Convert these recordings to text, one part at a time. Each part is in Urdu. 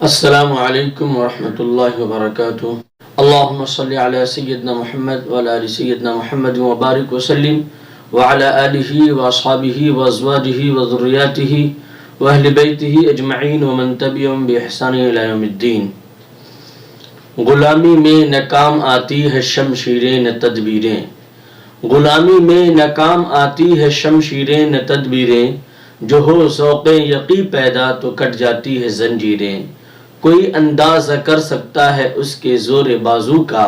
السلام علیکم ورحمۃ اللہ وبرکاتہ۔ اللہم صلی علی سیدنا محمد وعلی آل سیدنا محمد وبارک وسلم وعلی آلہ واصحابہ وازواجہ وذریاتہ واہل بیتہ اجمعین ومن تبعہم بإحسان الی یوم الدین۔ غلامی میں ناکام آتی ہے شمشیریں نہ تدبیریں، غلامی میں ناکام آتی ہے شمشیریں نہ تدبیریں، جو ہو ذوق یقی پیدا تو کٹ جاتی ہے زنجیریں۔ کوئی اندازہ کر سکتا ہے اس کے زور بازو کا،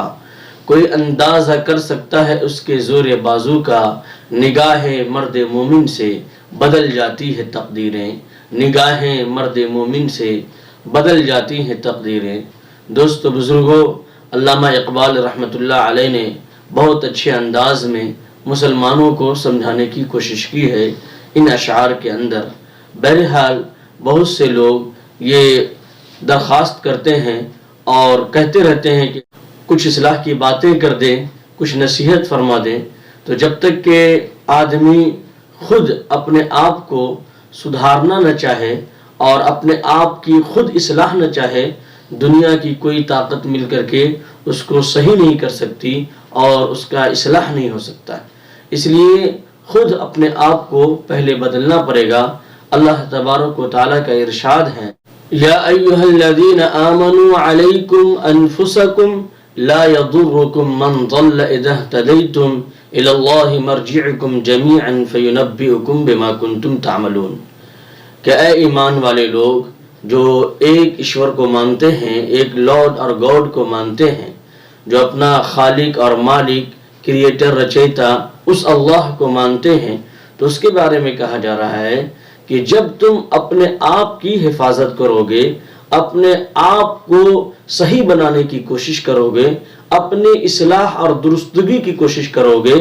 کوئی اندازہ کر سکتا ہے اس کے زور بازو کا، نگاہ مرد مومن سے بدل جاتی ہے تقدیریں، نگاہ مرد مومن سے بدل جاتی ہیں تقدیریں۔ دوستو بزرگوں، علامہ اقبال رحمۃ اللہ علیہ نے بہت اچھے انداز میں مسلمانوں کو سمجھانے کی کوشش کی ہے ان اشعار کے اندر۔ بہرحال بہت سے لوگ یہ درخواست کرتے ہیں اور کہتے رہتے ہیں کہ کچھ اصلاح کی باتیں کر دیں، کچھ نصیحت فرما دیں، تو جب تک کہ آدمی خود اپنے آپ کو سدھارنا نہ چاہے اور اپنے آپ کی خود اصلاح نہ چاہے، دنیا کی کوئی طاقت مل کر کے اس کو صحیح نہیں کر سکتی اور اس کا اصلاح نہیں ہو سکتا۔ اس لیے خود اپنے آپ کو پہلے بدلنا پڑے گا۔ اللہ تبارک و تعالیٰ کا ارشاد ہے، یا ایھا الذین آمنوا علیکم انفسکم لا یضرکم من ضل اذا اہتدیتم الی اللہ مرجعکم جمیعا فینبئکم بما کنتم تعملون۔ کہ اے ایمان والے لوگ جو ایک ایشور کو مانتے ہیں، ایک لارڈ اور گاڈ کو مانتے ہیں، جو اپنا خالق اور مالک، کریٹر، رچیتا اس اللہ کو مانتے ہیں، تو اس کے بارے میں کہا جا رہا ہے کہ جب تم اپنے آپ کی حفاظت کرو گے، اپنے آپ کو صحیح بنانے کی کوشش کرو گے، اپنی اصلاح اور درستگی کی کوشش کرو گے،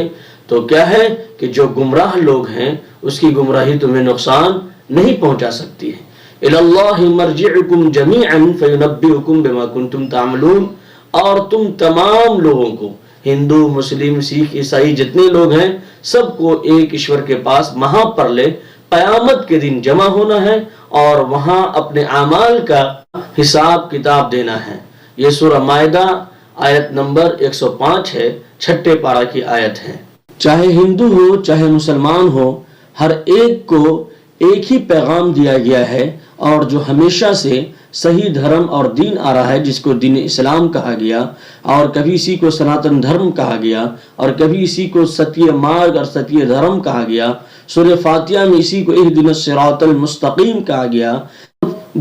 تو کیا ہے کہ جو گمراہ لوگ ہیں اس کی گمراہی تمہیں نقصان نہیں پہنچا سکتی ہے۔ الی اللہ مرجعکم جمیعا فینبئکم بما کنتم تعملون۔ اور تم تمام لوگوں کو، ہندو، مسلم، سکھ، عیسائی جتنے لوگ ہیں، سب کو ایک ایشور کے پاس وہاں پر لے قیامت کے دن جمع ہونا ہے اور وہاں اپنے اعمال کا حساب کتاب دینا ہے۔ یہ سورہ مائدہ آیت نمبر 105 ہے، چھٹے پارہ کی آیت ہے۔ چاہے ہندو ہو چاہے مسلمان ہو، ہر ایک کو ایک ہی پیغام دیا گیا ہے، اور جو ہمیشہ سے صحیح دھرم اور دین آ رہا ہے، جس کو دین اسلام کہا گیا، اور کبھی اسی کو سناتن دھرم کہا گیا، اور کبھی اسی کو ستیہ مارگ اور ستیہ دھرم کہا گیا۔ سورہ فاتحہ میں اسی کو اہدنا الصراط المستقیم کہا گیا،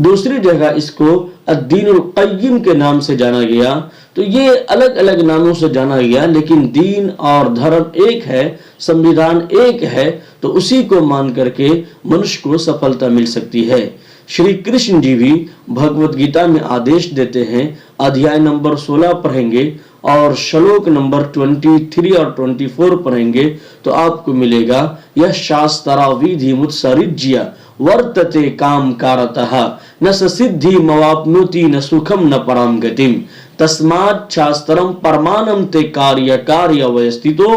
دوسری جگہ اس کو الدین القیم کے نام سے جانا گیا۔ تو یہ الگ الگ ناموں سے جانا گیا، لیکن دین اور دھرم ایک ہے، سمویدھان ایک ہے، تو اسی کو مان کر کے منش کو سفلتا مل سکتی ہے۔ شری کرشن جی بھی بھگوت گیتا میں آدیش دیتے ہیں، ادھیائے نمبر 16 پڑھیں گے اور شلوک نمبر 23 اور 24 پڑھیں گے تو آپ کو ملے گا، یہ شاسترا ویدھی متسرجیا ورتتے کام کارتہ نہ سدھی مواپنوتی نہ سکھم نہ پرام گتیم تسمات شاسترم پرمانم تے کاریہ کاریہ ویستیتو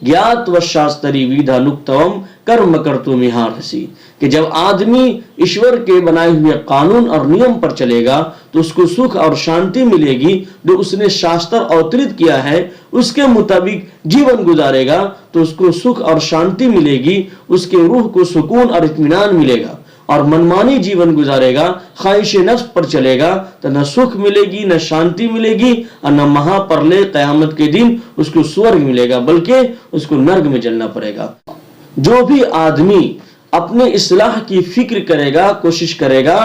گیات و شاستری ویدھا نکتوم کرم کرتو مہارسی۔ کہ جب آدمی ایشور کے بنائے ہوئے قانون اور نیم پر چلے گا تو اس کو سکھ اور شانتی ملے گی، جو اس نے شاستر اوترت کیا ہے اس کے مطابق جیون گزارے گا تو اس کو سکھ اور شانتی ملے گی، اس کے روح کو سکون اور اطمینان ملے گا۔ اور منمانی جیون گزارے گا، خواہش نفس پر چلے گا تو نہ سکھ ملے گی، نہ شانتی ملے گی، اور نہ مہا پرلے قیامت کے دن اس کو سورگ ملے گا، بلکہ اس کو نرگ میں جلنا پڑے گا۔ جو بھی آدمی اپنے اصلاح کی فکر کرے گا، کوشش کرے گا،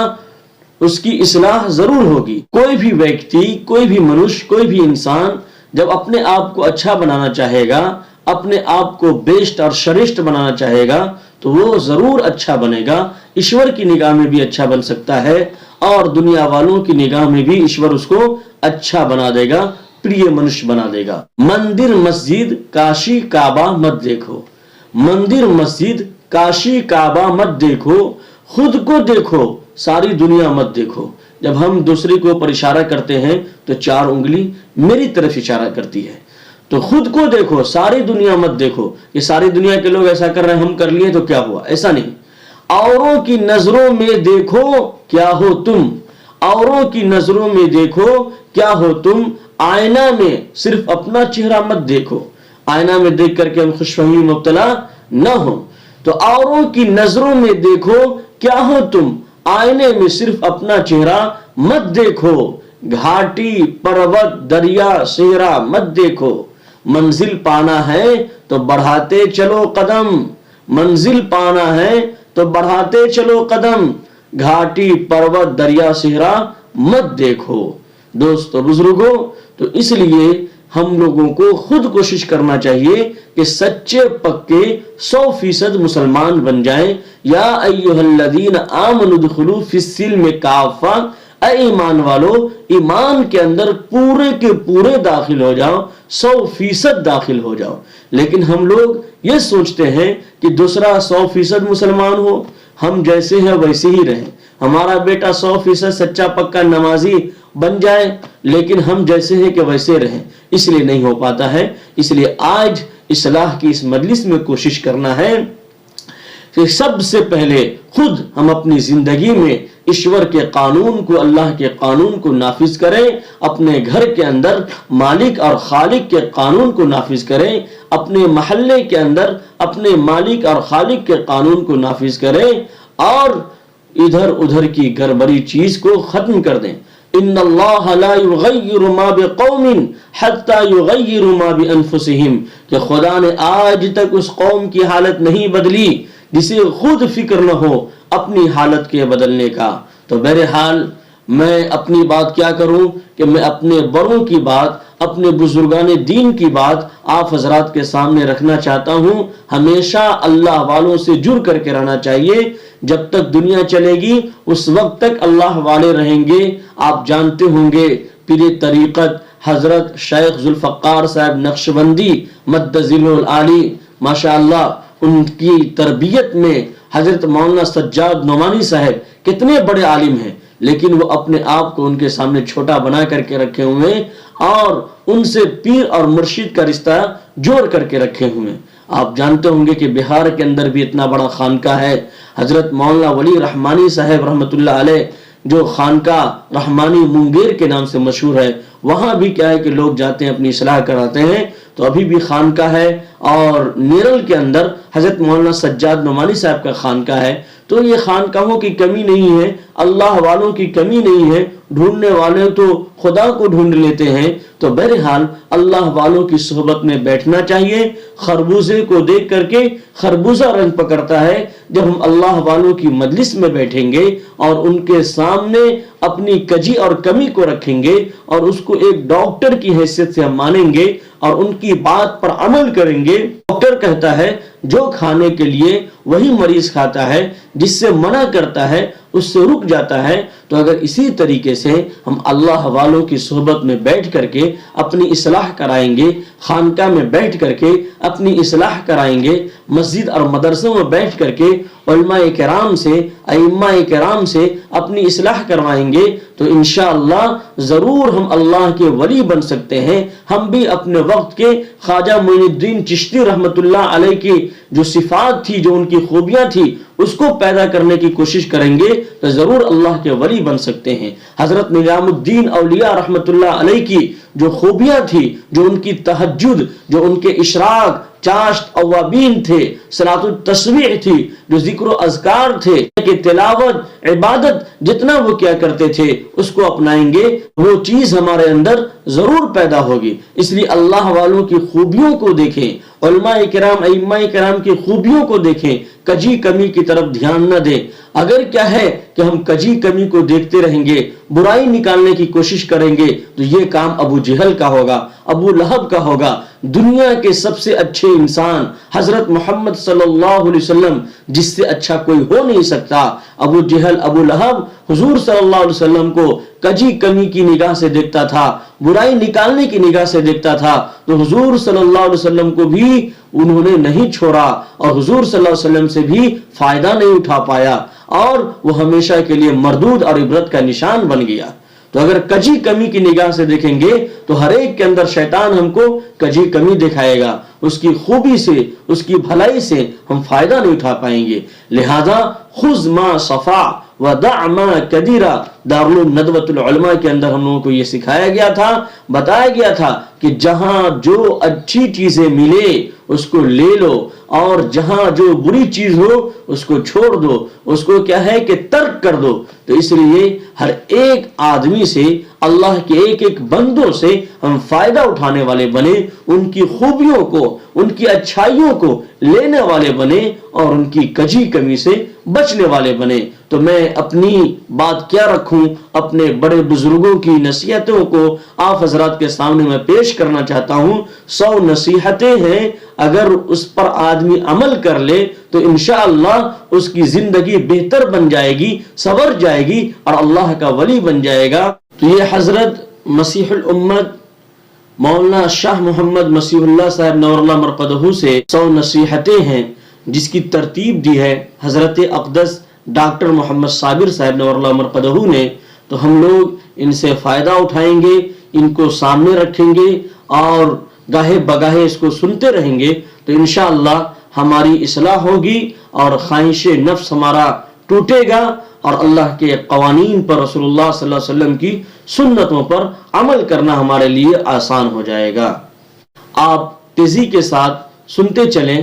اس کی اصلاح ضرور ہوگی۔ کوئی بھی ویکتی، کوئی بھی منش، کوئی بھی انسان جب اپنے آپ کو اچھا بنانا چاہے گا، اپنے آپ کو بیشٹ اور شریشٹھ بنانا چاہے گا تو وہ ضرور اچھا بنے گا۔ ایشور کی نگاہ میں بھی اچھا بن سکتا ہے اور دنیا والوں کی نگاہ میں بھی ایشور اس کو اچھا بنا دے گا، پریہ منش بنا دے گا۔ مندر مسجد کاشی کعبہ مت دیکھو، مندر مسجد کاشی کعبہ مت دیکھو، خود کو دیکھو، ساری دنیا مت دیکھو۔ جب ہم دوسرے کو پر اشارہ کرتے ہیں تو 4 انگلی میری طرف اشارہ کرتی ہے، تو خود کو دیکھو، ساری دنیا مت دیکھو کہ ساری دنیا کے لوگ ایسا کر رہے ہیں ہم کر لیے تو کیا ہوا، ایسا نہیں۔ اوروں کی نظروں میں دیکھو کیا ہو تم، اوروں کی نظروں میں دیکھو کیا ہو تم، آئینہ میں صرف اپنا چہرہ مت دیکھو، آئینہ میں دیکھ کر کے ہم خوش فہمی مبتلا نہ ہو۔ تو اوروں کی نظروں میں دیکھو کیا ہو تم، آئینے میں صرف اپنا چہرہ مت دیکھو، گھاٹی پروت دریا صحرا مت دیکھو، منزل پانا ہے تو بڑھاتے چلو قدم، منزل پانا ہے تو بڑھاتے چلو قدم، گھاٹی پروت دریا صحرا مت دیکھو۔ دوستو بزرگوں، تو اس لیے ہم لوگوں کو خود کوشش کرنا چاہیے کہ سچے پکے 100% مسلمان بن جائیں۔ یا ایھا الذین آمنوا ادخلوا فی السلم کافہ، اے ایمان والو ایمان کے اندر پورے کے پورے داخل ہو جاؤ، 100% داخل ہو جاؤ۔ لیکن ہم لوگ یہ سوچتے ہیں کہ دوسرا 100% مسلمان ہو، ہم جیسے ہیں ویسے ہی رہیں، ہمارا بیٹا 100% سچا پکا نمازی بن جائے لیکن ہم جیسے ہیں کہ ویسے رہیں، اس لیے نہیں ہو پاتا ہے۔ اس لیے آج اصلاح کی اس مجلس میں کوشش کرنا ہے کہ سب سے پہلے خود ہم اپنی زندگی میں ایشور کے قانون کو، اللہ کے قانون کو نافذ کریں، اپنے گھر کے اندر مالک اور خالق کے قانون کو نافذ کریں، اپنے محلے کے اندر اپنے مالک اور خالق کے قانون کو نافذ کریں، اور ادھر ادھر کی گڑبڑی چیز کو ختم کر دیں۔ ان اللہ لا یغیر ما بقوم حتی یغیروا ما بانفسہم، کہ خدا نے آج تک اس قوم کی حالت نہیں بدلی جسے خود فکر نہ ہو اپنی حالت کے بدلنے کا۔ تو بہرحال میں اپنی بات کیا کروں کہ میں اپنے بڑوں کی بات، اپنے بزرگان دین کی بات آپ حضرات کے سامنے رکھنا چاہتا ہوں۔ ہمیشہ اللہ والوں سے جڑ کر کے رہنا چاہیے، جب تک دنیا چلے گی اس وقت تک اللہ والے رہیں گے۔ آپ جانتے ہوں گے پیر طریقت حضرت شیخ ذوالفقار صاحب نقشبندی مد ذیلہ العالی، ماشاءاللہ ان کی تربیت میں حضرت مولانا سجاد نعمانی صاحب کتنے بڑے عالم ہیں، لیکن وہ اپنے آپ کو ان کے سامنے چھوٹا بنا کر کے رکھے ہوئے اور ان سے پیر اور مرشد کا رشتہ جوڑ کر کے رکھے ہوئے۔ آپ جانتے ہوں گے کہ بہار کے اندر بھی اتنا بڑا خانقاہ ہے، حضرت مولانا ولی رحمانی صاحب رحمۃ اللہ علیہ جو خانقاہ رحمانی منگیر کے نام سے مشہور ہے، وہاں بھی کیا ہے کہ لوگ جاتے ہیں اپنی اصلاح کراتے ہیں۔ تو ابھی بھی خانقاہ ہے، اور نیرل کے اندر حضرت مولانا سجاد نعمانی صاحب کا خانقاہ ہے۔ تو یہ خانقاہوں کی کمی نہیں ہے، اللہ والوں کی کمی نہیں ہے، ڈھونڈنے والے تو خدا کو ڈھونڈ لیتے ہیں۔ تو بہرحال اللہ والوں کی صحبت میں بیٹھنا چاہیے۔ خربوزے کو دیکھ کر کے خربوزہ رنگ پکڑتا ہے، جب ہم اللہ والوں کی مجلس میں بیٹھیں گے اور ان کے سامنے اپنی کجی اور کمی کو رکھیں گے اور اس کو ایک ڈاکٹر کی حیثیت سے ہم مانیں گے اور ان کی بات پر عمل کریں گے۔ ڈاکٹر کہتا ہے جو کھانے کے لیے وہی مریض کھاتا ہے، جس سے منع کرتا ہے اس سے رک جاتا ہے۔ تو اگر اسی طریقے سے ہم اللہ والوں کی صحبت میں بیٹھ کر کے اپنی اصلاح کرائیں گے، خانقاہ میں بیٹھ کر کے اپنی اصلاح کرائیں گے، مسجد اور مدرسوں میں بیٹھ کر کے علماء کرام سے، ائمہ کرام سے اپنی اصلاح کروائیں گے، تو انشاءاللہ ضرور ہم اللہ کے ولی بن سکتے ہیں۔ ہم بھی اپنے وقت کے خواجہ معین الدین چشتی رحمت اللہ علیہ کی جو صفات تھی، جو ان کی خوبیاں تھی، اس کو پیدا کرنے کی کوشش کریں گے تو ضرور اللہ کے ولی بن سکتے ہیں۔ حضرت نظام الدین اولیاء رحمت اللہ علیہ کی جو خوبیاں تھی، جو ان کی تہجد، جو ان کے اشراق، چاشت اوابین تھے، صلاۃ التسبیح تھی، جو ذکر و اذکار تھے، کہ تلاوت عبادت جتنا وہ کیا کرتے تھے اس کو اپنائیں گے، وہ چیز ہمارے اندر ضرور پیدا ہوگی۔ اس لیے اللہ والوں کی خوبیوں کو دیکھیں، علماء کرام ائمہ کرام کی خوبیوں کو دیکھیں، کجی کمی کی طرف دھیان نہ دیں۔ اگر کیا ہے کہ ہم کجی کمی کو دیکھتے رہیں گے، برائی نکالنے کی کوشش کریں گے، تو یہ کام ابو جہل کا ہوگا، ابو لہب کا ہوگا۔ دنیا کے سب سے اچھے انسان حضرت محمد صلی اللہ علیہ وسلم، جس سے اچھا کوئی ہو نہیں سکتا، ابو جہل ابو لہب حضور صلی اللہ علیہ وسلم کو کجی کمی کی نگاہ سے دیکھتا تھا، برائی نکالنے کی نگاہ سے دیکھتا تھا، تو حضور صلی اللہ علیہ وسلم کو بھی انہوں نے نہیں چھوڑا اور حضور صلی اللہ علیہ وسلم سے بھی فائدہ نہیں اٹھا پایا، اور وہ ہمیشہ کے لیے مردود اور عبرت کا نشان بن گیا۔ تو اگر کجی کمی کی نگاہ سے دیکھیں گے تو ہر ایک کے اندر شیطان ہم کو کجی کمی دکھائے گا، اس کی خوبی سے، اس کی بھلائی سے ہم فائدہ نہیں اٹھا پائیں گے۔ لہذا خذ ما صفا وَدَعْ مَا كَدِرَ دارالعلوم ندوۃ العلماء کے اندر ہم لوگوں کو یہ سکھایا گیا تھا، بتایا گیا تھا کہ جہاں جو اچھی چیزیں ملے اس کو لے لو، اور جہاں جو بری چیز ہو اس کو چھوڑ دو، اس کو کیا ہے کہ ترک کر دو۔ تو اس لیے ہر ایک آدمی سے، اللہ کے ایک ایک بندوں سے ہم فائدہ اٹھانے والے بنے، ان کی خوبیوں کو، ان کی اچھائیوں کو لینے والے بنے، اور ان کی کجی کمی سے بچنے والے بنے۔ تو میں اپنی بات کیا رکھوں، اپنے بڑے بزرگوں کی نصیحتوں کو آپ حضرات کے سامنے میں پیش کرنا چاہتا ہوں۔ 100 نصیحتیں ہیں، اگر اس پر آدمی عمل کر لے تو انشاءاللہ اس کی زندگی بہتر بن جائے گی، سنور جائے گی، اور اللہ کا ولی بن جائے گا۔ تو یہ حضرت مسیح الامت مولانا شاہ محمد مسیح اللہ صاحب نور اللہ مرقدہ سے 100 نصیحتیں ہیں، جس کی ترتیب دی ہے حضرت اقدس ڈاکٹر محمد صابر صاحب نور اللہ مرقدہ نے۔ تو ہم لوگ ان سے فائدہ اٹھائیں گے، ان کو سامنے رکھیں گے، اور گاہے بگاہے اس کو سنتے رہیں گے، تو انشاءاللہ ہماری اصلاح ہوگی، اور خواہش نفس ہمارا ٹوٹے گا، اور اللہ کے قوانین پر، رسول اللہ صلی اللہ علیہ وسلم کی سنتوں پر عمل کرنا ہمارے لیے آسان ہو جائے گا۔ آپ تیزی کے ساتھ سنتے چلیں۔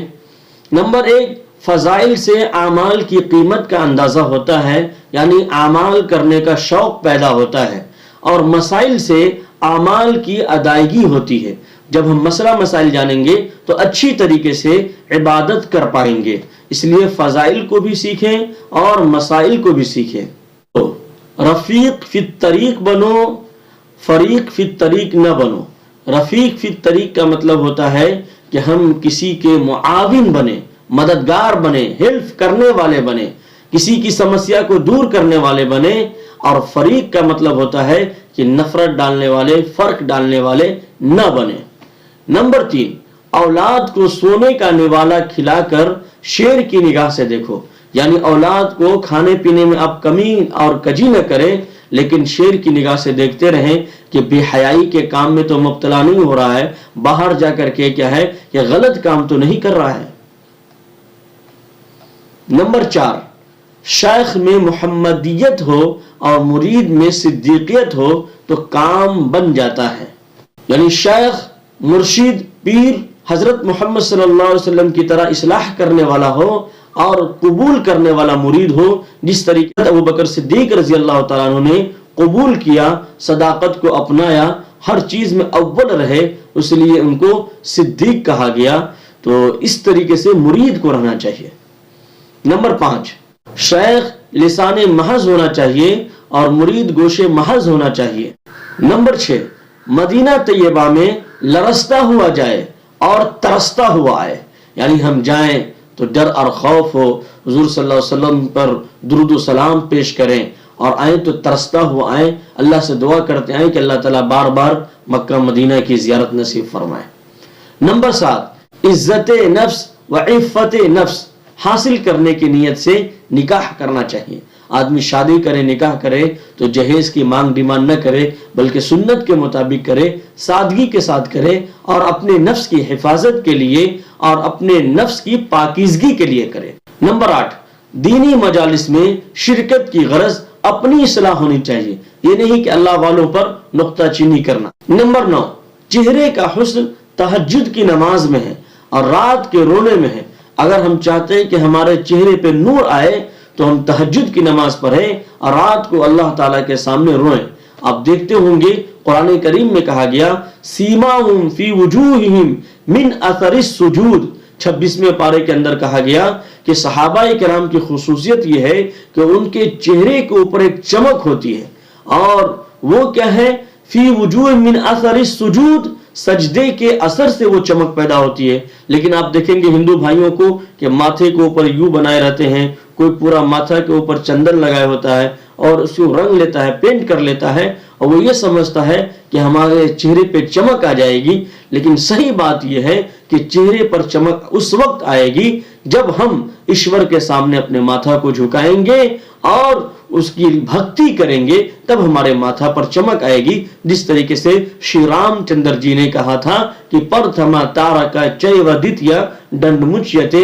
نمبر 1، فضائل سے اعمال کی قیمت کا اندازہ ہوتا ہے، یعنی اعمال کرنے کا شوق پیدا ہوتا ہے، اور مسائل سے اعمال کی ادائیگی ہوتی ہے۔ جب ہم مسئلہ مسائل جانیں گے تو اچھی طریقے سے عبادت کر پائیں گے، اس لیے فضائل کو بھی سیکھیں اور مسائل کو بھی سیکھیں۔ تو رفیق فی الطریق بنو، فریق فی الطریق نہ بنو۔ رفیق فی الطریق کا مطلب ہوتا ہے کہ ہم کسی کے معاون بنے، مددگار بنے، ہیلپ کرنے والے بنے، کسی کی سمسیا کو دور کرنے والے بنے۔ اور فریق کا مطلب ہوتا ہے کہ نفرت ڈالنے والے، فرق ڈالنے والے نہ بنے۔ نمبر 3، اولاد کو سونے کا نوالا کھلا کر شیر کی نگاہ سے دیکھو، یعنی اولاد کو کھانے پینے میں آپ کمی اور کجی نہ کریں، لیکن شیر کی نگاہ سے دیکھتے رہیں کہ بے حیائی کے کام میں تو مبتلا نہیں ہو رہا ہے، باہر جا کر کے کیا ہے کہ غلط کام تو نہیں کر رہا ہے۔ نمبر 4، شیخ میں محمدیت ہو اور مرید میں صدیقیت ہو تو کام بن جاتا ہے، یعنی شیخ، مرشد، پیر حضرت محمد صلی اللہ علیہ وسلم کی طرح اصلاح کرنے والا ہو اور قبول کرنے والا مرید ہو، جس طریقے سے ابوبکر صدیق رضی اللہ تعالیٰ عنہ نے قبول کیا، صداقت کو اپنایا، ہر چیز میں اول رہے، اس لیے ان کو صدیق کہا گیا۔ تو اس طریقے سے مرید کو رہنا چاہیے۔ نمبر 5، شیخ لسان محض ہونا چاہیے اور مرید گوش محض ہونا چاہیے۔ نمبر 6، مدینہ طیبہ میں لرزتا ہوا جائے اور ترستا ہوا آئے، یعنی ہم جائیں تو ڈر اور خوف ہو، حضور صلی اللہ علیہ وسلم پر درود و سلام پیش کریں، اور آئیں تو ترستا ہوا آئیں، اللہ سے دعا کرتے آئیں کہ اللہ تعالیٰ بار بار مکہ مدینہ کی زیارت نصیب فرمائے۔ نمبر 7، عزت نفس و عفت نفس حاصل کرنے کی نیت سے نکاح کرنا چاہیے۔ آدمی شادی کرے، نکاح کرے تو جہیز کی مانگ ڈیمانڈ نہ کرے، بلکہ سنت کے مطابق کرے، سادگی کے ساتھ کرے، اور اپنے نفس کی حفاظت کے لیے اور اپنے نفس کی پاکیزگی کے لیے کرے۔ نمبر 8، دینی مجالس میں شرکت کی غرض اپنی اصلاح ہونی چاہیے، یہ نہیں کہ اللہ والوں پر نقطہ چینی کرنا۔ نمبر 9، چہرے کا حسن تہجد کی نماز میں ہے اور رات کے رونے میں ہے۔ اگر ہم چاہتے ہیں کہ ہمارے چہرے پہ نور آئے تو ہم تہجد کی نماز پڑھیں اور رات کو اللہ تعالیٰ کے سامنے روئیں۔ آپ دیکھتے ہوں گے قرآن کریم میں کہا گیا سیماہم فی وجوہہم من اثر السجود، 26ویں پارے کے اندر کہا گیا کہ صحابہ کرام کی خصوصیت یہ ہے کہ ان کے چہرے کے اوپر ایک چمک ہوتی ہے، اور وہ کیا ہے؟ فی وجوہ من اثر السجود، سجدے کے اثر سے وہ چمک پیدا ہوتی ہے۔ لیکن آپ دیکھیں گے ہندو بھائیوں کو کہ ماتھے کے اوپر یوں بنائے رہتے ہیں، کوئی پورا ماتھا کے اوپر چندن لگائے ہوتا ہے اور اس کو رنگ لیتا ہے، پینٹ کر لیتا ہے، اور وہ یہ سمجھتا ہے کہ ہمارے چہرے پہ چمک آ جائے گی۔ لیکن صحیح بات یہ ہے کہ چہرے پر چمک اس وقت آئے گی جب ہم ایشور کے سامنے اپنے ماتھا کو جھکائیں گے اور اس کی بھکتی کریں گے، تب ہمارے ماتھا پر چمک آئے گی۔ جس طریقے سے شری رام چندر جی نے کہا تھا کہ پرتھما تارکا چیو دتیا ڈنڈ مچیتے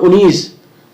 19,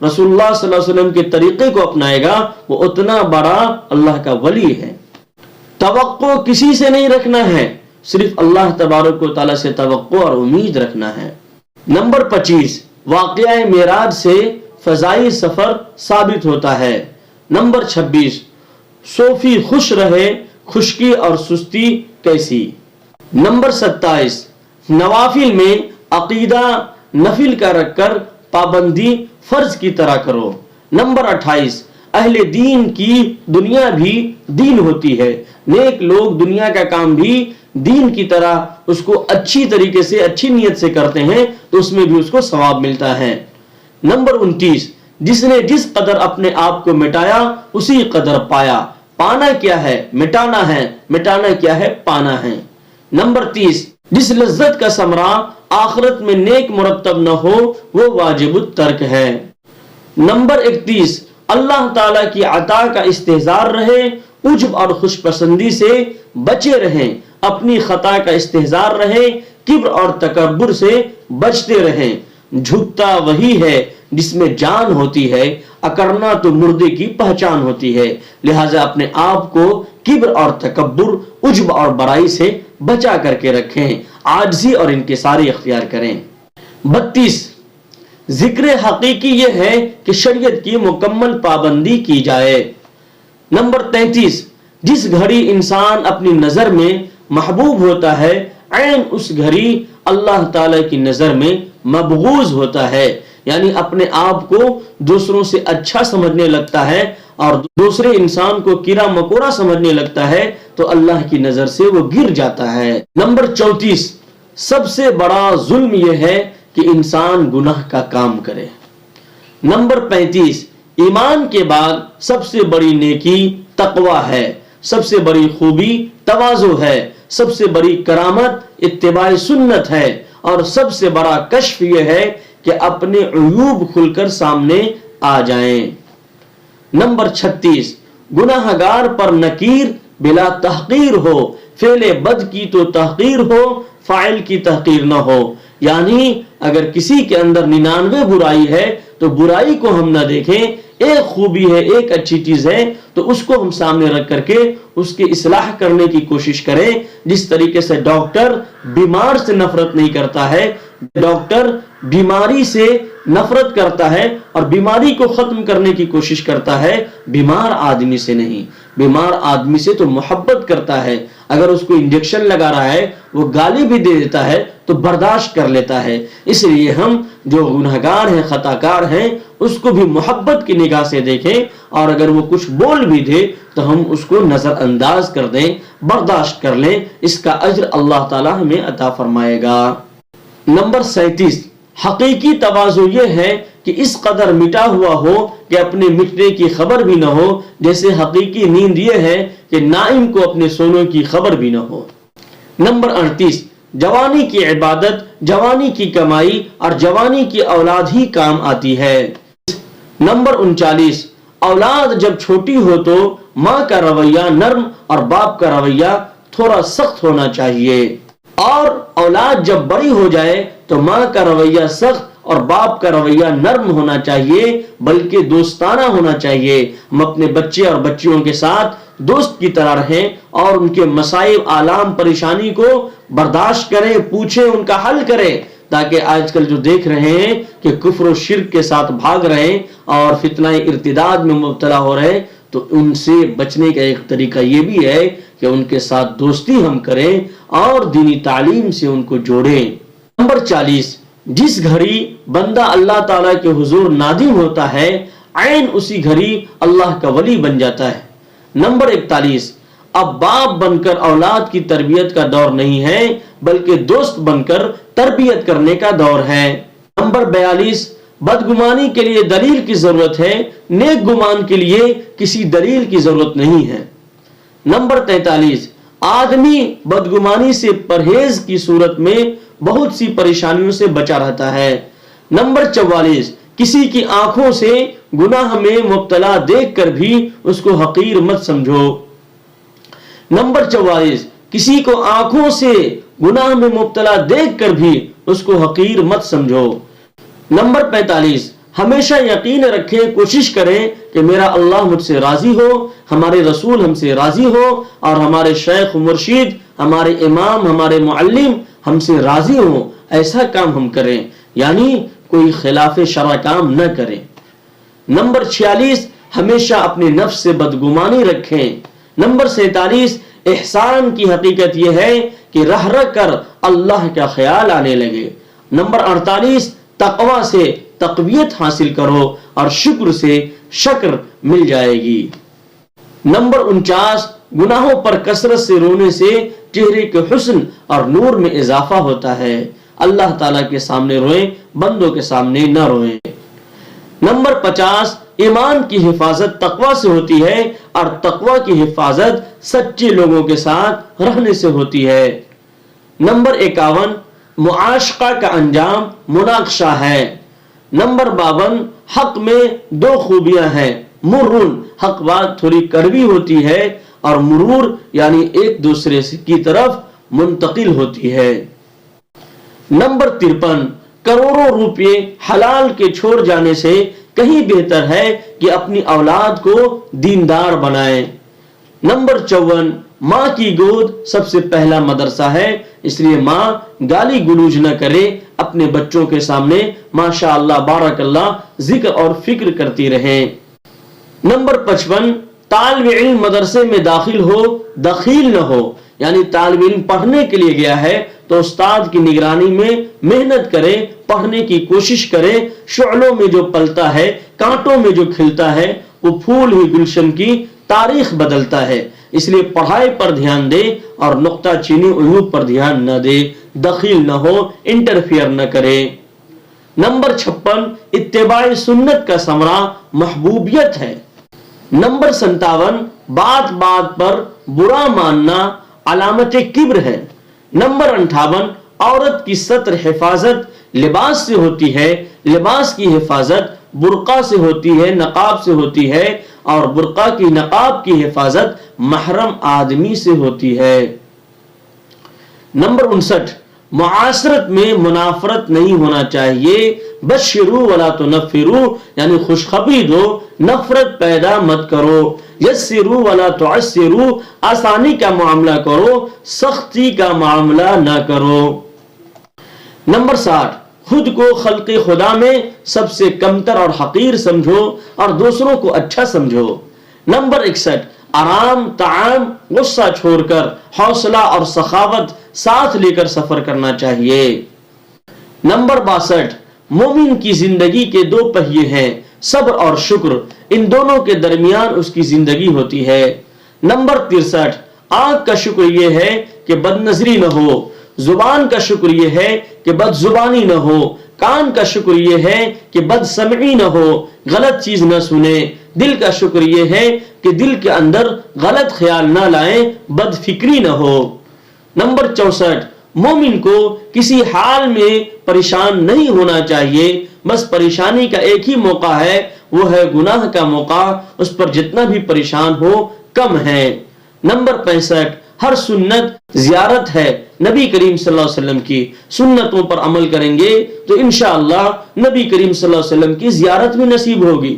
رسول اللہ صلی اللہ علیہ وسلم کے طریقے کو اپنائے گا وہ اتنا بڑا اللہ کا ولی ہے۔ توقع کسی سے نہیں رکھنا ہے، صرف اللہ تبارک و تعالیٰ سے توقع اور امید رکھنا ہے۔ نمبر 25، واقعہ معراج سے فضائی سفر ثابت ہوتا ہے۔ نمبر 26، صوفی خوش رہے خشکی اور سستی کیسی۔ نمبر 27، نوافل میں عقیدہ نفل کا رکھ کر پابندی فرض کی طرح کرو۔ نمبر 28، اہل دین کی دنیا بھی دین ہوتی ہے، نیک لوگ دنیا کا کام بھی دین کی طرح اس کو اچھی طریقے سے اچھی نیت سے کرتے ہیں تو اس میں بھی اس کو ثواب ملتا ہے۔ نمبر 29، جس نے جس قدر اپنے آپ کو مٹایا اسی قدر پایا۔ پانا کیا ہے؟ مٹانا ہے، مٹانا کیا ہے؟ پانا ہے۔ نمبر 30، جس لذت کا ثمرہ آخرت میں نیک مرتب نہ ہو وہ واجب الترک ہے۔ نمبر 31، اللہ تعالیٰ کی عطا کا استحضار رہے، عجب اور خوش پسندی سے بچے رہیں، اپنی خطا کا استحضار رہے، کبر اور تکبر سے بچتے رہیں۔ جھکتا وہی ہے جس میں جان ہوتی ہے، اکڑنا تو مردے کی پہچان ہوتی ہے، لہٰذا اپنے آپ کو کبر اور تکبر، عجب اور برائی سے بچا کر کے رکھیں، عاجزی اور انکساری اختیار کریں۔ 32، ذکر حقیقی یہ ہے کہ شریعت کی مکمل پابندی کی جائے۔ نمبر 33، جس گھڑی انسان اپنی نظر میں محبوب ہوتا ہے عین اس گھڑی اللہ تعالی کی نظر میں مبغوض ہوتا ہے، یعنی اپنے آپ کو دوسروں سے اچھا سمجھنے لگتا ہے اور دوسرے انسان کو کیڑا مکوڑا سمجھنے لگتا ہے تو اللہ کی نظر سے وہ گر جاتا ہے۔ نمبر 34، سب سے بڑا ظلم یہ ہے کہ انسان گناہ کا کام کرے۔ نمبر 35، ایمان کے بعد سب سے بڑی نیکی تقوی ہے، سب سے بڑی خوبی تواضع ہے، سب سے بڑی کرامت اتباع سنت ہے، اور سب سے بڑا کشف یہ ہے کہ اپنے عیوب کھل کر سامنے آ جائیں۔ نمبر 36، گناہگار پر نکیر بلا تحقیر ہو، فعل بد کی تو تحقیر ہو، فاعل کی تحقیر نہ ہو، یعنی اگر کسی کے اندر 99 برائی ہے تو برائی کو ہم نہ دیکھیں، ایک خوبی ہے، ایک اچھی چیز ہے تو اس کو ہم سامنے رکھ کر کے اس کی اصلاح کرنے کی کوشش کریں۔ جس طریقے سے ڈاکٹر بیمار سے نفرت نہیں کرتا ہے، ڈاکٹر بیماری سے نفرت کرتا ہے اور بیماری کو ختم کرنے کی کوشش کرتا ہے، بیمار آدمی سے نہیں، بیمار آدمی سے تو محبت کرتا ہے، اگر اس کو انجیکشن لگا رہا ہے وہ گالی بھی دے دیتا ہے تو برداشت کر لیتا ہے۔ اس لیے ہم جو گنہگار ہیں، خطا کار ہیں، اس کو بھی محبت کی نگاہ سے دیکھیں، اور اگر وہ کچھ بول بھی دے تو ہم اس کو نظر انداز کر دیں، برداشت کر لیں، اس کا اجر اللہ تعالی ہمیں عطا فرمائے گا۔ نمبر 37، حقیقی تواضع یہ ہے کہ اس قدر مٹا ہوا ہو کہ اپنے مٹنے کی خبر بھی نہ ہو، جیسے حقیقی نیند یہ ہے کہ نائم کو اپنے سونے کی خبر بھی نہ ہو۔ نمبر 38، جوانی کی عبادت، جوانی کی کمائی اور جوانی کی اولاد ہی کام آتی ہے۔ نمبر 39، اولاد جب چھوٹی ہو تو ماں کا رویہ نرم اور باپ کا رویہ تھوڑا سخت ہونا چاہیے، اور اولاد جب بڑی ہو جائے تو ماں کا رویہ سخت اور باپ کا رویہ نرم ہونا چاہیے، بلکہ دوستانہ ہونا چاہیے۔ ہم اپنے بچے اور بچیوں کے ساتھ دوست کی طرح رہیں اور ان کے مسائل، آلام، پریشانی کو برداشت کریں، پوچھیں، ان کا حل کریں، تاکہ آج کل جو دیکھ رہے ہیں کہ کفر و شرک کے ساتھ بھاگ رہے ہیں اور فتنہ ارتداد میں مبتلا ہو رہے ہیں، تو ان سے بچنے کا ایک طریقہ یہ بھی ہے کہ ان کے ساتھ دوستی ہم کریں اور دینی تعلیم سے ان کو جوڑیں۔ نمبر 40، جس گھڑی بندہ اللہ تعالیٰ کے حضور نادم ہوتا ہے عین اسی گھڑی اللہ کا ولی بن جاتا ہے۔ نمبر 41، اب باپ بن کر اولاد کی تربیت کا دور نہیں ہے بلکہ دوست بن کر تربیت کرنے کا دور ہے۔ نمبر 42، بدگمانی کے لیے دلیل کی ضرورت ہے، نیک گمان کے لیے کسی دلیل کی ضرورت نہیں ہے۔ نمبر 43، آدمی بدگمانی سے پرہیز کی صورت میں بہت سی پریشانیوں سے بچا رہتا ہے۔ نمبر 44، کسی کی آنکھوں سے گناہ میں مبتلا دیکھ کر بھی اس کو حقیر مت سمجھو۔ نمبر 44، کسی کو آنکھوں سے گناہ میں مبتلا دیکھ کر بھی اس کو حقیر مت سمجھو۔ نمبر 45، ہمیشہ یقین رکھیں، کوشش کریں کہ میرا اللہ مجھ سے راضی ہو، ہمارے رسول ہم سے راضی ہو، اور ہمارے شیخ مرشد، ہمارے امام، ہمارے معلم ہم سے راضی ہو، ایسا کام ہم کریں، یعنی کوئی خلاف شرع کام نہ کریں۔ نمبر 46، ہمیشہ اپنے نفس سے بدگمانی رکھیں۔ نمبر 47، احسان کی حقیقت یہ ہے کہ رہ رہ کر اللہ کا خیال آنے لگے۔ نمبر 48، تقوی سے تقویت حاصل کرو اور شکر سے شکر مل جائے گی۔ نمبر 49، گناہوں پر کثرت سے رونے سے چہرے کے حسن اور نور میں اضافہ ہوتا ہے۔ اللہ تعالیٰ کے سامنے روئیں، بندوں کے سامنے نہ روئیں۔ نمبر 50، ایمان کی حفاظت تقوی سے ہوتی ہے اور تقوی کی حفاظت سچے لوگوں کے ساتھ رہنے سے ہوتی ہے۔ نمبر 51، معاشقہ کا انجام مناقشہ ہے۔ نمبر 52، حق میں دو خوبیاں ہیں، مرون، حق بات تھوڑی کڑوی ہوتی ہے، اور مرور یعنی ایک دوسرے کی طرف منتقل ہوتی ہے۔ نمبر 53، کروڑوں روپے حلال کے چھوڑ جانے سے کہیں بہتر ہے کہ اپنی اولاد کو دیندار بنائیں۔ نمبر 54، ماں کی گود سب سے پہلا مدرسہ ہے، اس لیے ماں گالی گلوج نہ کرے، اپنے بچوں کے سامنے ماشاء اللہ بارک اللہ ذکر اور فکر کرتی رہے۔ نمبر 55، طالب علم مدرسے میں داخل ہو، دخیل نہ ہو، یعنی طالب علم پڑھنے کے لیے گیا ہے تو استاد کی نگرانی میں محنت کرے، پڑھنے کی کوشش کرے، شعلوں میں جو پلتا ہے، کانٹوں میں جو کھلتا ہے، وہ پھول ہی گلشن کی تاریخ بدلتا ہے، اس لیے پڑھائی پر دھیان دے اور نقطہ چینی عیوب پر دھیان نہ دے، دخیل نہ ہو، انٹرفیئر نہ کرے۔ نمبر 56، اتباع سنت کا ثمرہ محبوبیت ہے۔ نمبر 57، بات بات پر برا ماننا علامت کبر ہے۔ نمبر 58، عورت کی ستر حفاظت لباس سے ہوتی ہے، لباس کی حفاظت برقع سے ہوتی ہے، نقاب سے ہوتی ہے، اور برقع کی نقاب کی حفاظت محرم آدمی سے ہوتی ہے۔ نمبر 59، معاشرت میں منافرت نہیں ہونا چاہیے، بشروا ولا تنفروا، یعنی خوشخبری دو، نفرت پیدا مت کرو، یسروا ولا تعسروا، آسانی کا معاملہ کرو، سختی کا معاملہ نہ کرو۔ نمبر 60، خود کو خلق خدا میں سب سے کمتر اور حقیر سمجھو اور دوسروں کو اچھا سمجھو۔ نمبر 61، آرام، طعام، غصہ چھوڑ کر حوصلہ اور سخاوت ساتھ لے کر سفر کرنا چاہیے۔ نمبر 62، مومن کی زندگی کے دو پہیے ہیں، صبر اور شکر، ان دونوں کے درمیان اس کی زندگی ہوتی ہے۔ نمبر 63، آنکھ کا شکر یہ ہے کہ بد نظری نہ ہو، زبان کا شکر یہ ہے کہ بد زبانی نہ ہو، کان کا شکر یہ ہے کہ بد سمعی نہ ہو، غلط چیز نہ سنے، دل کا شکر یہ ہے کہ دل کے اندر غلط خیال نہ لائیں، بد فکری نہ ہو۔ نمبر 64، مومن کو کسی حال میں پریشان نہیں ہونا چاہیے، بس پریشانی کا ایک ہی موقع ہے، وہ ہے گناہ کا موقع، اس پر جتنا بھی پریشان ہو کم ہے۔ نمبر 65، ہر سنت زیارت ہے نبی کریم صلی اللہ علیہ وسلم کی، سنتوں پر عمل کریں گے تو انشاءاللہ نبی کریم صلی اللہ علیہ وسلم کی زیارت بھی نصیب ہوگی۔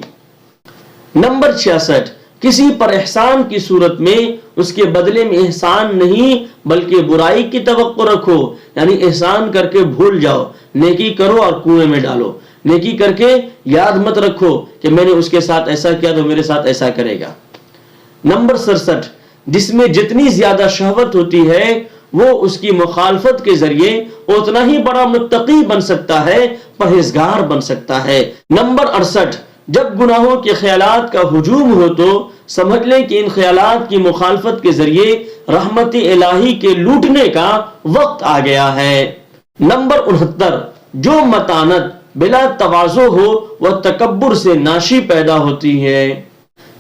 نمبر 66، کسی پر احسان کی صورت میں اس کے بدلے میں احسان نہیں بلکہ برائی کی توقع رکھو، یعنی احسان کر کے بھول جاؤ، نیکی کرو اور کنویں میں ڈالو، نیکی کر کے یاد مت رکھو کہ میں نے اس کے ساتھ ایسا کیا تو میرے ساتھ ایسا کرے گا۔ نمبر 67، جس میں جتنی زیادہ شہوت ہوتی ہے وہ اس کی مخالفت کے ذریعے اتنا ہی بڑا متقی بن سکتا ہے، پرہیزگار بن سکتا ہے۔ نمبر 68، جب گناہوں کے خیالات کا ہجوم ہو تو سمجھ لیں کہ ان خیالات کی مخالفت کے ذریعے رحمت الہی کے لوٹنے کا وقت آ گیا ہے۔ نمبر 69، جو متانت بلا تواضع ہو وہ تکبر سے ناشی پیدا ہوتی ہے۔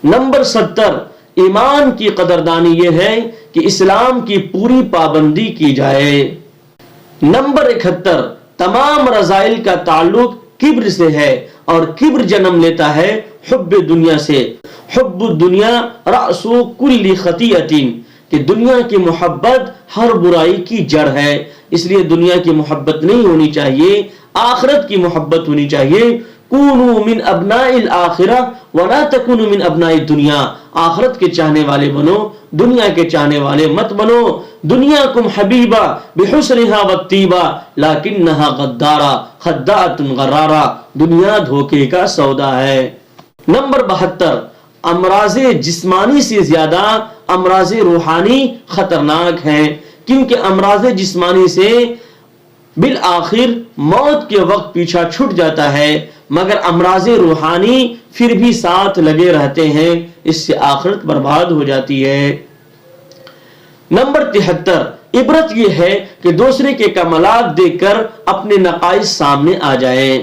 نمبر 70، ایمان کی قدردانی یہ ہے کہ اسلام کی پوری پابندی کی جائے۔ نمبر 71، تمام رذائل کا تعلق کبر سے ہے اور کبر جنم لیتا ہے حب دنیا سے۔ حب الدنیا رأس کل خطیئۃ، کہ دنیا کی محبت ہر برائی کی جڑ ہے، اس لیے دنیا کی محبت نہیں ہونی چاہیے، آخرت کی محبت ہونی چاہیے۔ کونوا من ابناء الآخرہ ولا تکونوا من ابناء الدنیا، آخرت کے چاہنے والے بنو، دنیا کے چاہنے والے مت بنو. دنیاکم حبیبہ بحسنہا والطیبہ لیکنہا غدارہ خداعۃ غرارہ، دنیا دھوکے کا سودا ہے. نمبر 72، امراض جسمانی سے زیادہ امراض روحانی خطرناک ہیں، کیونکہ امراض جسمانی سے بالآخر موت کے وقت پیچھا چھٹ جاتا ہے، مگر امراض روحانی پھر بھی ساتھ لگے رہتے ہیں، اس سے آخرت برباد ہو جاتی ہے. نمبر 73، عبرت یہ ہے کہ دوسرے کے کمالات دیکھ کر اپنے نقائص سامنے آ جائیں.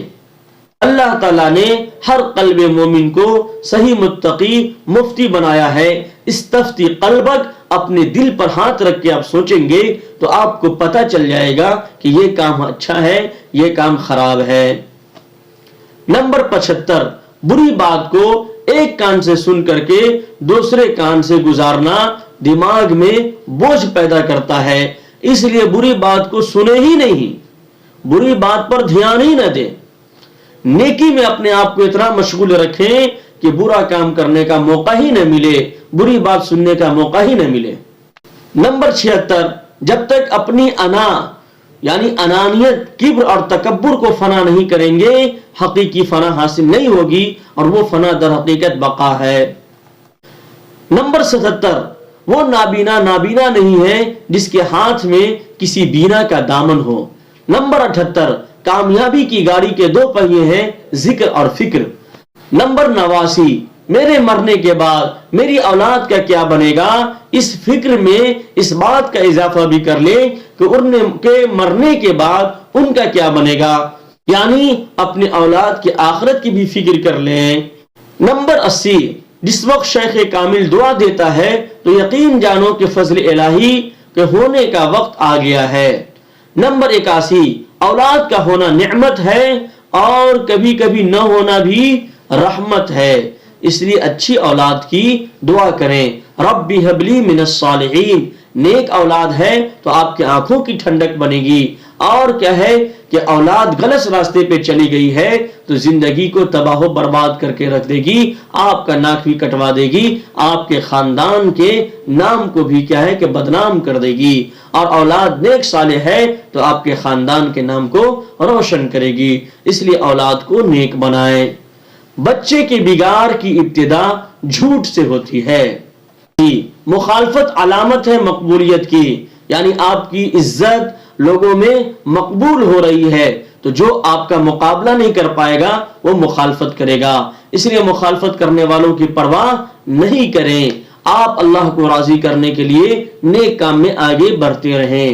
اللہ تعالیٰ نے ہر قلب مومن کو صحیح متقی مفتی بنایا ہے. استفتی قلبک، اپنے دل پر ہاتھ رکھ کے آپ سوچیں گے تو آپ کو پتہ چل جائے گا کہ یہ کام اچھا ہے، یہ کام خراب ہے. نمبر 75، بری بات کو ایک کان سے سن کر کے دوسرے کان سے گزارنا دماغ میں بوجھ پیدا کرتا ہے، اس لیے بری بات کو سنے ہی نہیں، بری بات پر دھیان ہی نہ دیں. نیکی میں اپنے آپ کو اتنا مشغول رکھیں کہ برا کام کرنے کا موقع ہی نہ ملے، بری بات سننے کا موقع ہی نہ ملے. نمبر 76، جب تک اپنی انا یعنی انانیت، کبر اور تکبر کو فنا نہیں کریں گے، حقیقی فنا حاصل نہیں ہوگی، اور وہ فنا در حقیقت بقا ہے. نمبر 77، وہ نابینا نہیں ہے جس کے ہاتھ میں کسی بینا کا دامن ہو. نمبر 78، کامیابی کی گاڑی کے 2 پہیے ہیں، ذکر اور فکر. نمبر 89، میرے مرنے کے بعد میری اولاد کا کیا بنے گا، اس فکر میں اس بات کا اضافہ بھی کر لیں کہ ان کے مرنے کے بعد ان کا کیا بنے گا، یعنی اپنے اولاد کی آخرت کی بھی فکر کر لیں. نمبر 80، جس وقت شیخ کامل دعا دیتا ہے تو یقین جانو کہ فضل الہی کے ہونے کا وقت آ گیا ہے. نمبر 81، اولاد کا ہونا نعمت ہے اور کبھی کبھی نہ ہونا بھی رحمت ہے، اس لیے اچھی اولاد کی دعا کریں. ربی حبلی من الصالحین، نیک اولاد ہے تو آپ کی آنکھوں کی ٹھنڈک بنے گی. اور کیا ہے کہ اولاد غلط راستے پہ چلی گئی ہے تو زندگی کو تباہ و برباد کر کے رکھ دے گی، آپ کا ناک بھی کٹوا دے گی، آپ کے خاندان کے نام کو بھی کیا ہے کہ بدنام کر دے گی. اور اولاد نیک صالح ہے تو آپ کے خاندان کے نام کو روشن کرے گی، اس لیے اولاد کو نیک بنائیں. بچے کے بگاڑ کی ابتدا جھوٹ سے ہوتی ہے. مخالفت علامت ہے مقبولیت کی، یعنی آپ کی عزت لوگوں میں مقبول ہو رہی ہے تو جو آپ کا مقابلہ نہیں کر پائے گا وہ مخالفت کرے گا، اس لیے مخالفت کرنے والوں کی پرواہ نہیں کریں. آپ اللہ کو راضی کرنے کے لیے نیک کام میں آگے بڑھتے رہیں.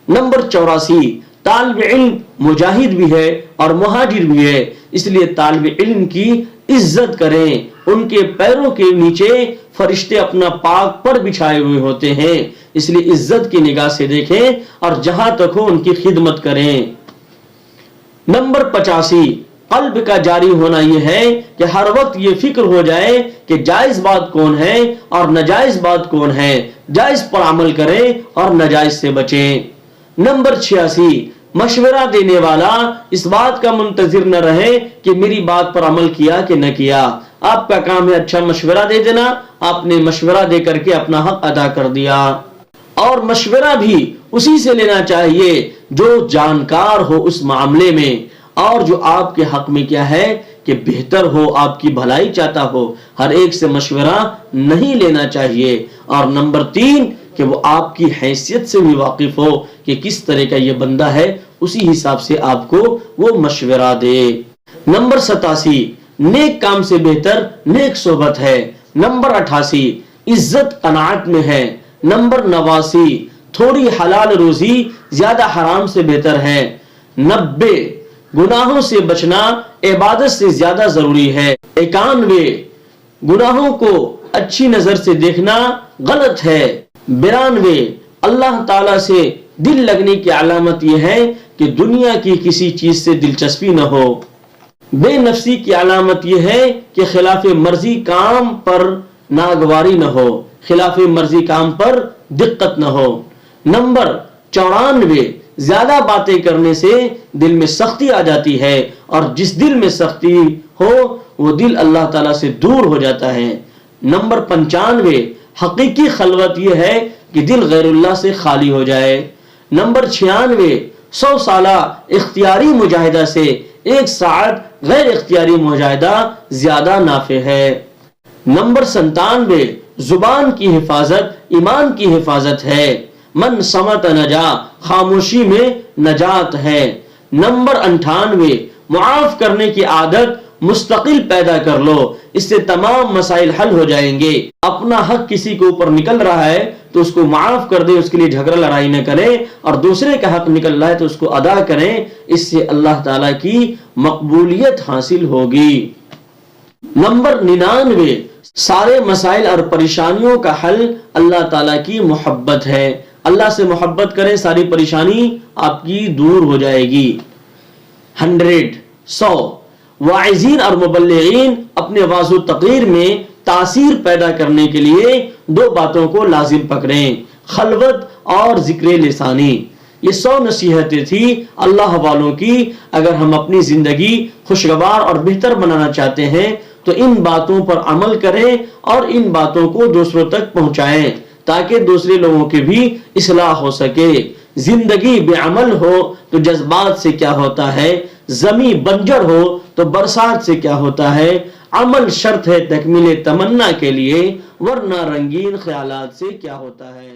نمبر 84، طالب علم مجاہد بھی ہے اور مہاجر بھی ہے، اس لیے طالب علم کی عزت کریں. ان کے پیروں کے نیچے فرشتے اپنا پاک پر بچھائے ہوئے ہوتے ہیں، اس لیے عزت کی نگاہ سے دیکھیں اور جہاں تک ہو ان کی خدمت کریں. نمبر 85، قلب کا جاری ہونا یہ ہے کہ ہر وقت یہ فکر ہو جائے کہ جائز بات کون ہے اور ناجائز بات کون ہے، جائز پر عمل کریں اور ناجائز سے بچیں. نمبر 86، مشورہ دینے والا اس بات کا منتظر نہ رہے کہ میری بات پر عمل کیا کہ نہ کیا. آپ کا کام ہے اچھا مشورہ دے دینا، آپ نے مشورہ دے کر کے اپنا حق ادا کر دیا. اور مشورہ بھی اسی سے لینا چاہیے جو جانکار ہو اس معاملے میں، اور جو آپ کے حق میں کیا ہے کہ بہتر ہو، آپ کی بھلائی چاہتا ہو. ہر ایک سے مشورہ نہیں لینا چاہیے. اور نمبر 3 کہ وہ آپ کی حیثیت سے بھی واقف ہو کہ کس طرح کا یہ بندہ ہے، اسی حساب سے آپ کو وہ مشورہ دے. نمبر 87، نیک کام سے بہتر نیک صحبت ہے. نمبر 88، عزت قناعت میں ہے. نمبر 89، تھوڑی حلال روزی زیادہ حرام سے بہتر ہے. 90، گناہوں سے بچنا عبادت سے زیادہ ضروری ہے. 91، گناہوں کو اچھی نظر سے دیکھنا غلط ہے. 92، اللہ تعالی سے دل لگنے کی علامت یہ ہے کہ دنیا کی کسی چیز سے دلچسپی نہ ہو. بے نفسی کی علامت یہ ہے کہ خلاف مرضی کام پر ناگواری نہ ہو، خلاف مرضی کام پر دقت نہ ہو. نمبر 94، زیادہ باتیں کرنے سے دل میں سختی آ جاتی ہے، اور جس دل میں سختی ہو وہ دل اللہ تعالیٰ سے دور ہو جاتا ہے۔ نمبر 95، حقیقی خلوت یہ ہے کہ دل غیر اللہ سے خالی ہو جائے۔ نمبر 96، 100 سالہ اختیاری مجاہدہ سے 1 ساعت غیر اختیاری مجاہدہ زیادہ نافع ہے۔ نمبر 97، زبان کی حفاظت ایمان کی حفاظت ہے۔ من صمت نجا، خاموشی میں نجات ہے۔ نمبر 98، معاف کرنے کی عادت مستقل پیدا کر لو، اس سے تمام مسائل حل ہو جائیں گے۔ اپنا حق کسی کے اوپر نکل رہا ہے تو اس کو معاف کر دیں، اس کے لیے جھگڑا لڑائی نہ کریں، اور دوسرے کا حق نکل رہا ہے تو اس کو ادا کریں، اس سے اللہ تعالیٰ کی مقبولیت حاصل ہوگی۔ نمبر 99، سارے مسائل اور پریشانیوں کا حل اللہ تعالیٰ کی محبت ہے۔ اللہ سے محبت کریں، ساری پریشانی آپ کی دور ہو جائے گی۔ 100، واعظین اور مبلغین اپنے واعظ و تقریر میں تاثیر پیدا کرنے کے لیے 2 باتوں کو لازم پکڑیں، خلوت اور ذکر لسانی۔ یہ 100 نصیحتیں تھی اللہ والوں کی۔ اگر ہم اپنی زندگی خوشگوار اور بہتر بنانا چاہتے ہیں تو ان باتوں پر عمل کریں اور ان باتوں کو دوسروں تک پہنچائیں تاکہ دوسرے لوگوں کی بھی اصلاح ہو سکے۔ زندگی بے عمل ہو تو جذبات سے کیا ہوتا ہے، زمین بنجر ہو تو برسات سے کیا ہوتا ہے۔ عمل شرط ہے تکمیل تمنا کے لیے، ورنہ رنگین خیالات سے کیا ہوتا ہے۔